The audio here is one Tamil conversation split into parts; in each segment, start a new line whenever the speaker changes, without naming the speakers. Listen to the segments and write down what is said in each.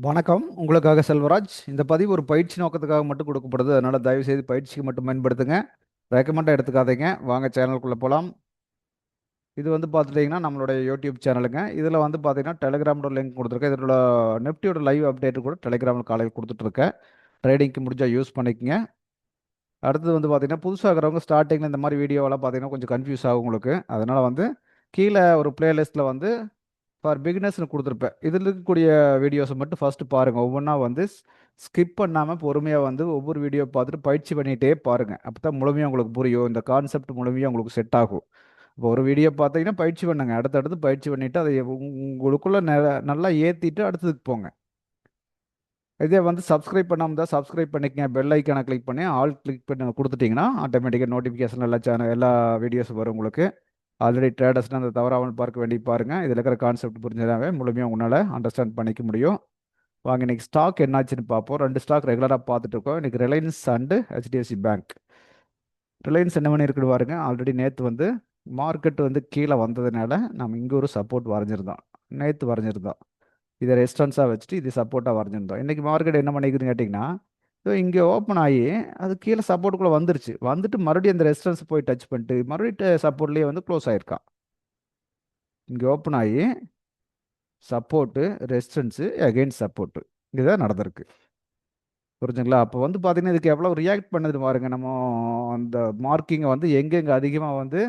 வணக்கம். உங்களுக்காக செல்வராஜ். இந்த பதிவு ஒரு பயிற்சி நோக்கத்துக்காக மட்டும் கொடுக்கப்படுது. அதனால தயவு செய்து பயிற்சிக்கு மட்டும் பயன்படுத்துங்க. ரெக்கமெண்டாக எடுத்துக்காதீங்க. வாங்க சேனலுக்குள்ளே போகலாம். இது வந்து பார்த்துட்டிங்கன்னா நம்மளுடைய யூடியூப் சேனலுங்க. இதில் வந்து பார்த்தீங்கன்னா டெலிகிராமோட லிங்க் கொடுத்துருக்கேன். இதோட நிஃப்டியோட லைவ் அப்டேட் கூட டெலிகிராமில் காலையில் கொடுத்துட்ருக்கேன். ட்ரேடிங்க்கு முடிஞ்சால் யூஸ் பண்ணிக்கங்க. அடுத்தது வந்து பார்த்தீங்கன்னா புதுசாக இருக்கிறவங்க ஸ்டார்டிங்கில் இந்த மாதிரி வீடியோவெல்லாம் பார்த்தீங்கன்னா கொஞ்சம் கன்ஃபியூஸ் ஆகும் உங்களுக்கு. அதனால் வந்து கீழே ஒரு பிளேலிஸ்ட்டில் வந்து ஃபார் பிகினர்ஸ்னு கொடுத்துருப்பேன். இதில் இருக்கக்கூடிய வீடியோஸை மட்டும் ஃபஸ்ட்டு பாருங்கள். ஒவ்வொன்றா வந்து ஸ்கிப் பண்ணாமல் பொறுமையாக வந்து ஒவ்வொரு வீடியோ பார்த்துட்டு பயிற்சி பண்ணிகிட்டே பாருங்கள். அப்போ தான் முழுமையாக உங்களுக்கு புரியும். இந்த கான்செப்ட் முழுமையாக உங்களுக்கு செட் ஆகும். இப்போ ஒரு வீடியோ பார்த்தீங்கன்னா பயிற்சி பண்ணுங்க. அடுத்தடுத்து பயிற்சி பண்ணிவிட்டு அதை உங்களுக்குள்ளே நல்லா ஏற்றிட்டு அடுத்ததுக்கு போங்க. இதே வந்து சப்ஸ்கிரைப் பண்ணாமல் தான் சப்ஸ்கிரைப் பண்ணிக்கங்க. பெல் ஐக்கானை கிளிக் பண்ணி ஆல் கிளிக் பண்ணி கொடுத்துட்டிங்கன்னா ஆட்டோமேட்டிக்காக நோட்டிஃபிகேஷன் எல்லா வீடியோஸும் வரும் உங்களுக்கு. ஆல்ரெடி ட்ரேடர்ஸ்னால் அந்த தவறாமல் பார்க்க வேண்டி பாருங்கள். இதில் இருக்கிற கான்செப்ட் புரிஞ்சதாவே முழுமையாக உங்களால் அண்டர்ஸ்டாண்ட் பண்ணிக்க முடியும். வாங்க இன்றைக்கி ஸ்டாக் என்னாச்சுன்னு பார்ப்போம். 2 ஸ்டாக் ரெகுலராக பார்த்துட்டு இருக்கோம். இன்றைக்கி Reliance and HDFC bank. Reliance என்ன பண்ணி இருக்குது பாருங்க. ஆல்ரெடி நேற்று வந்து மார்க்கெட் வந்து கீழே வந்ததுனால நம்ம இங்கே ஒரு சப்போர்ட் வரைஞ்சிருந்தோம். நேற்று வரைஞ்சிருந்தோம். இதை ரெசிஸ்டன்ஸாக வச்சுட்டு இது சப்போர்ட்டாக வரைஞ்சிருந்தோம். இன்றைக்கி மார்க்கெட் என்ன பண்ணிக்குதுன்னு கேட்டிங்கன்னா, ஸோ இங்கே ஓப்பன் ஆகி அது கீழே சப்போர்ட்டுக்குள்ளே வந்துருச்சு. வந்துட்டு மறுபடியும் அந்த ரெசிஸ்டன்ஸ் போய் டச் பண்ணிட்டு மறுபடியும் சப்போர்ட்லேயே வந்து க்ளோஸ் ஆயிருக்கான். இங்கே ஓப்பன் ஆகி சப்போர்ட்டு, ரெசிஸ்டன்ஸு, அகெயின் சப்போர்ட்டு. இதுதான் நடந்திருக்கு. புரிஞ்சுங்களா? அப்போ வந்து பார்த்தீங்கன்னா, இதுக்கு எவ்வளோ ரியாக்ட் பண்ணுது பாருங்க. நம்ம அந்த மார்க்கிங்கை வந்து எங்கெங்கே அதிகமாக வந்து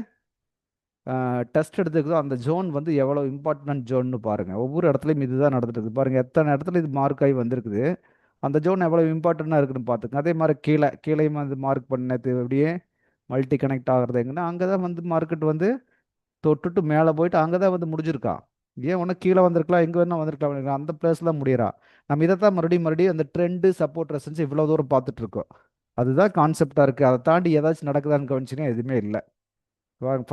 டெஸ்ட் எடுத்துக்குதோ அந்த ஜோன் வந்து எவ்வளோ இம்பார்ட்டன்ட் ஜோன்னு பாருங்கள். ஒவ்வொரு இடத்துலையும் இதுதான் நடந்துட்டு இருக்குது பாருங்கள். எத்தனை இடத்துல இது மார்க் ஆகி வந்திருக்குது. அந்த ஜோன் எவ்வளோ இம்பார்ட்டண்ட்டாக இருக்குன்னு பார்த்துங்க. அதே மாதிரி கீழேயும் வந்து மார்க் பண்ணது அப்படியே மல்டி கனெக்ட் ஆகிறது எங்கன்னா அங்கே தான் வந்து மார்க்கெட் வந்து தொட்டுட்டு மேலே போயிட்டு அங்கே தான் வந்து முடிஞ்சிருக்கான். ஏன் ஒன்று கீழே வந்திருக்கலாம், எங்கே வேணால் வந்திருக்கலாம், அந்த பிளேஸ் தான் முடியறா. நம்ம இதை தான் மறுபடியும் அந்த ட்ரெண்டு சப்போர்ட் ரெசன்ஸ் இவ்வளோ தூரம் பார்த்துட்டு இருக்கோம். அதுதான் கான்செப்டாக இருக்குது. அதை தாண்டி ஏதாச்சும் நடக்குதான்னு கவனிச்சிங்கன்னா எதுவுமே இல்லை.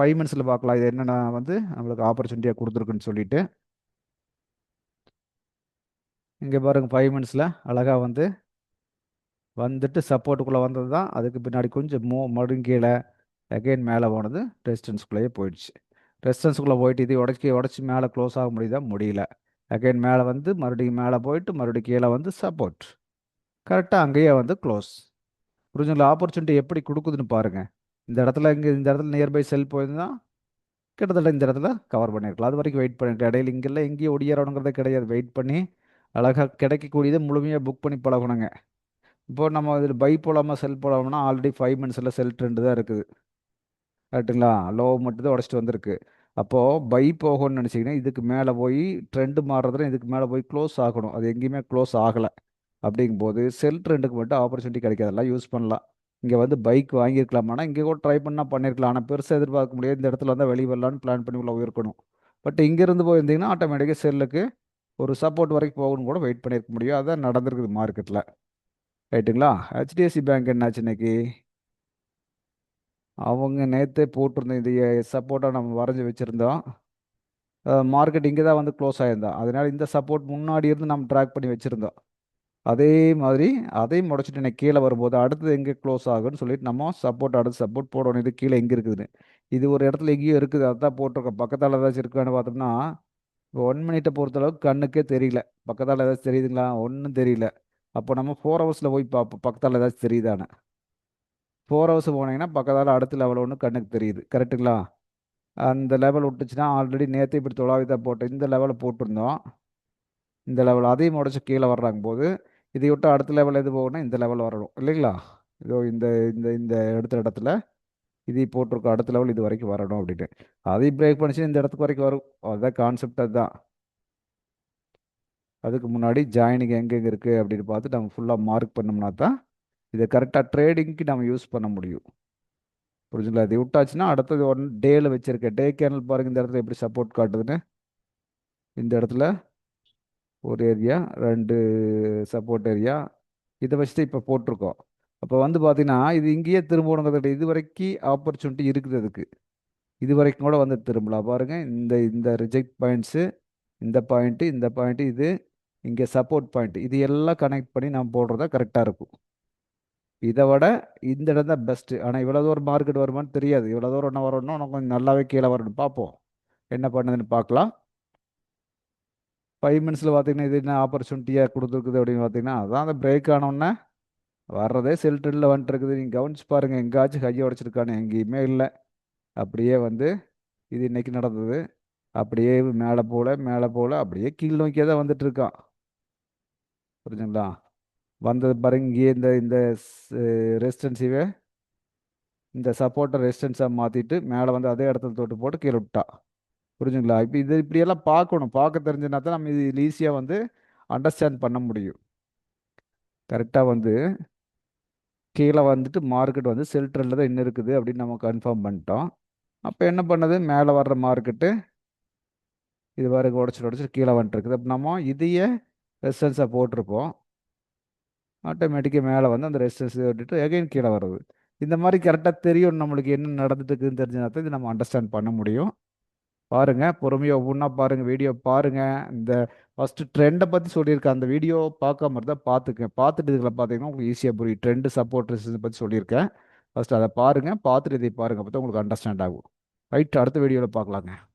5 மினிட்ஸில் பார்க்கலாம் இது என்னென்ன வந்து நம்மளுக்கு ஆப்பர்ச்சுனிட்டியாக கொடுத்துருக்குன்னு சொல்லிட்டு. இங்கே பாருங்கள் 5 மினிட்ஸில் அழகாக வந்து வந்துட்டு சப்போர்ட்டுக்குள்ளே வந்தது தான். அதுக்கு பின்னாடி கொஞ்சம் மடுங்கீழே அகெயின் மேலே போனது ரெசிஸ்டன்ஸ்குள்ளேயே போயிடுச்சு. ரெசிஸ்டன்ஸுக்குள்ளே போயிட்டு இது உடச்சி மேலே க்ளோஸ் ஆக முடியுதா? முடியல. அகெயின் மேலே வந்து மறுபடியும் மேலே போயிட்டு மறுபடியும் கீழே வந்து சப்போர்ட். கரெக்டாக அங்கேயே வந்து க்ளோஸ். புரிஞ்சுங்களா? ஆப்பர்ச்சுனிட்டி எப்படி கொடுக்குதுன்னு பாருங்கள். இந்த இடத்துல நியர்பை செல் போயிருந்தா கிட்டத்தட்ட இந்த இடத்துல கவர் பண்ணியிருக்கலாம். அது வரைக்கும் வெயிட் பண்ணிட்டு இடையில இங்கெல்லாம் எங்கேயும் ஒடியாரணுங்கிறதே கிடையாது. வெயிட் பண்ணி அழகாக கிடைக்கக்கூடியதை முழுமையாக புக் பண்ணி பழகணுங்க. இப்போ நம்ம இதில் பை போடாமல் செல் போடாமனா ஆல்ரெடி 5 மினிட்ஸில் செல் ட்ரெண்டு தான் இருக்குது. கரெக்டுங்களா? லோ மட்டும் தான் உடச்சிட்டு வந்திருக்கு. அப்போது பை போகணும்னு நினச்சிங்கன்னா இதுக்கு மேலே போய் ட்ரெண்டு மாறுறதுல இதுக்கு மேலே போய் க்ளோஸ் ஆகணும். அது எங்கேயுமே க்ளோஸ் ஆகலை. அப்படிங்கும்போது செல் ட்ரெண்டுக்கு மட்டும் ஆப்பர்ச்சுனிட்டி கிடைக்காதெல்லாம் யூஸ் பண்ணலாம். இங்கே வந்து பைக் வாங்கியிருக்கலாமானா இங்கே கூட ட்ரை பண்ணால் பண்ணியிருக்கலாம். ஆனால் பெருசாக எதிர்பார்க்க முடியாது. இந்த இடத்துல வந்தால் வெளியே வரலான்னு பிளான் பண்ணி உள்ள இருக்கணும். பட் இங்கேருந்து போயிருந்தீங்கன்னா ஆட்டோமேட்டிக்காக செல்லுக்கு ஒரு சப்போர்ட் வரைக்கும் போகணும்னு கூட வெயிட் பண்ணியிருக்க முடியும். அதான் நடந்திருக்குது மார்க்கெட்டில். ரைட்டுங்களா? ஹெச்டிஎஃப்சி பேங்க் என்னாச்சு இன்னைக்கு? அவங்க நேற்றே போட்டிருந்தோம். இது சப்போர்ட்டாக நம்ம வரைஞ்சி வச்சுருந்தோம். மார்க்கெட் இங்கே தான் வந்து க்ளோஸ் ஆகிருந்தோம். அதனால் இந்த சப்போர்ட் முன்னாடி இருந்து நம்ம ட்ராக் பண்ணி வச்சுருந்தோம். அதே மாதிரி அதையும் உடச்சிட்டு இன்னைக்கு கீழே வரும்போது அடுத்தது எங்கே க்ளோஸ் ஆகுன்னு சொல்லிட்டு நம்ம அடுத்து சப்போர்ட் போடணும். இது கீழே எங்கே இருக்குதுன்னு. இது ஒரு இடத்துல எங்கேயும் இருக்குது. அதுதான் போட்டிருக்கோம். பக்கத்தால் ஏதாச்சும் இருக்கான்னு பார்த்தோம்னா 1 மினிட்டை பொறுத்தளவுக்கு கண்ணுக்கே தெரியல. பக்கத்தால் ஏதாச்சும் தெரியுதுங்களா? ஒன்றும் தெரியல. அப்போ நம்ம 4 ஹவர்ஸில் போய் பார்ப்போம் பக்கத்தால் ஏதாச்சும் தெரியுதானே. 4 ஹவர்ஸ் போனீங்கன்னா பக்கத்தால் அடுத்த லெவல் ஒன்று கண்ணுக்கு தெரியுது. கரெக்டுங்களா? அந்த லெவல் விட்டுச்சுன்னா ஆல்ரெடி நேற்று இப்படி தொலாவி தான் போட்டோம். இந்த லெவலை போட்டிருந்தோம். இந்த லெவல் அதையும் உடச்சி கீழே வர்றாங்க போது இதை விட்டு அடுத்த லெவல் எது போகணும்? இந்த லெவல் வரணும் இல்லைங்களா? இதோ இந்த இந்த இந்த எடுத்த இடத்துல இதை போட்டிருக்கோம். அடுத்த லெவல் இது வரைக்கும் வரணும் அப்படின்னு. அதையும் பிரேக் பண்ணிச்சு இந்த இடத்துக்கு வரைக்கும் வரும். அதுதான் கான்செப்ட். அதுதான். அதுக்கு முன்னாடி ஜாயினிங் எங்கெங்கே இருக்குது அப்படின்னு பார்த்து நம்ம ஃபுல்லாக மார்க் பண்ணோம்னா தான் இதை கரெக்டாக ட்ரேடிங்க்கு நம்ம யூஸ் பண்ண முடியும். புரிஞ்சுங்களா? இதை விட்டாச்சுன்னா அடுத்தது 1 டேயில் வச்சுருக்கேன். டே கேனல் பாருங்கள் இந்த இடத்துல எப்படி சப்போர்ட் காட்டுதுன்னு. இந்த இடத்துல ஒரு ஏரியா 2 சப்போர்ட் ஏரியா இதை வச்சுட்டு இப்போ போட்டிருக்கோம். அப்போ வந்து பார்த்தீங்கன்னா இது இங்கேயே திரும்பணுங்கிறது இது வரைக்கும் ஆப்பர்ச்சுனிட்டி இருக்குது அதுக்கு. இது வரைக்கும் கூட வந்து திரும்பலாம் பாருங்கள். இந்த இந்த ரிஜெக்ட் பாயிண்ட்ஸு, இந்த பாயிண்ட்டு இது இங்கே சப்போர்ட் பாயிண்ட் இது எல்லாம் கனெக்ட் பண்ணி நம்ம போடுறதா கரெக்டாக இருக்கும். இதை விட இந்த இடம் தான் பெஸ்ட்டு. ஆனால் இவ்வளோ தூரம் மார்க்கெட் வருமானு தெரியாது. இவ்வளோ தூரம் என்ன வரணும், கொஞ்சம் நல்லாவே கீழே வரணும். பார்ப்போம் என்ன பண்ணுதுன்னு பார்க்கலாம். 5 மினிட்ஸில் பார்த்தீங்கன்னா இது என்ன ஆப்பர்ச்சுனிட்டியாக கொடுத்துருக்குது அப்படின்னு பார்த்தீங்கன்னா அதான் அந்த பிரேக் ஆனோடனே வர்றதே செல் ட்ரெண்டில் வந்துட்டு இருக்குது. நீங்கள் கவனிச்சு பாருங்கள், எங்கேயாச்சும் கையை உடச்சிருக்கானு எங்கேயுமே இல்லை. அப்படியே வந்து இது இன்னைக்கு நடந்தது. அப்படியே மேலே போல மேலே போல அப்படியே கீழ் நோக்கியே தான் வந்துட்டு இருக்கான். புரிஞ்சுங்களா? வந்தது பாருங்க, இங்கேயே இந்த இந்த ரெசிஸ்டன்ஸிவே இந்த சப்போர்ட்டை ரெசிஸ்டன்ஸாக மாற்றிட்டு மேலே வந்து அதே இடத்துல தொட்டு போட்டு கீழே விட்டா. புரிஞ்சுங்களா? இப்போ இது இப்படியெல்லாம் பார்க்கணும். பார்க்க தெரிஞ்சுனா தான் நம்ம இது ஈஸியாக வந்து அண்டர்ஸ்டாண்ட் பண்ண முடியும். கரெக்டாக வந்து கீழே வந்துட்டு மார்க்கெட் வந்து செல் ட்ரெண்டில் தான் இன்னும் இருக்குது அப்படின்னு நம்ம கன்ஃபார்ம் பண்ணிட்டோம். அப்போ என்ன பண்ணுது, மேலே வர்ற மார்க்கெட்டு இது வரைக்கும் உடச்சிட்டு உடச்சிட்டு கீழே வந்துட்டு இருக்குது. அப்போ நம்ம இதையே ரெசிஸ்டன்ஸாக போட்டிருப்போம். ஆட்டோமேட்டிக்காக மேலே வந்து அந்த ரெசிஸ்டன்ஸ் விட்டுட்டு எகைன் கீழே வருது. இந்த மாதிரி கரெக்டாக தெரியும் நம்மளுக்கு என்ன நடந்துட்டு இருக்குதுன்னு தெரிஞ்சுனா தான் இது நம்ம அண்டர்ஸ்டாண்ட் பண்ண முடியும். பாருங்க, பொறுமையாக ஒவ்வொன்றா பாருங்க, வீடியோ பாருங்க. இந்த ஃபர்ஸ்ட் ட்ரெண்டை பற்றி சொல்லியிருக்கேன், அந்த வீடியோ பார்க்காம இருந்தால் பார்த்துக்க. பார்த்துட்டு இதில் பார்த்தீங்கன்னா உங்களுக்கு ஈஸியாக புரியும். ட்ரெண்டு சப்போர்ட் ரெசிஸ்டன்ஸ் பற்றி சொல்லியிருக்கேன். ஃபர்ஸ்ட் அதை பாருங்க, பார்த்துட்டு இதை பாருங்க, அப்போ தான் உங்களுக்கு அண்டர்ஸ்டாண்ட் ஆகும். ரைட், அடுத்த வீடியோவில் பார்க்கலாங்க.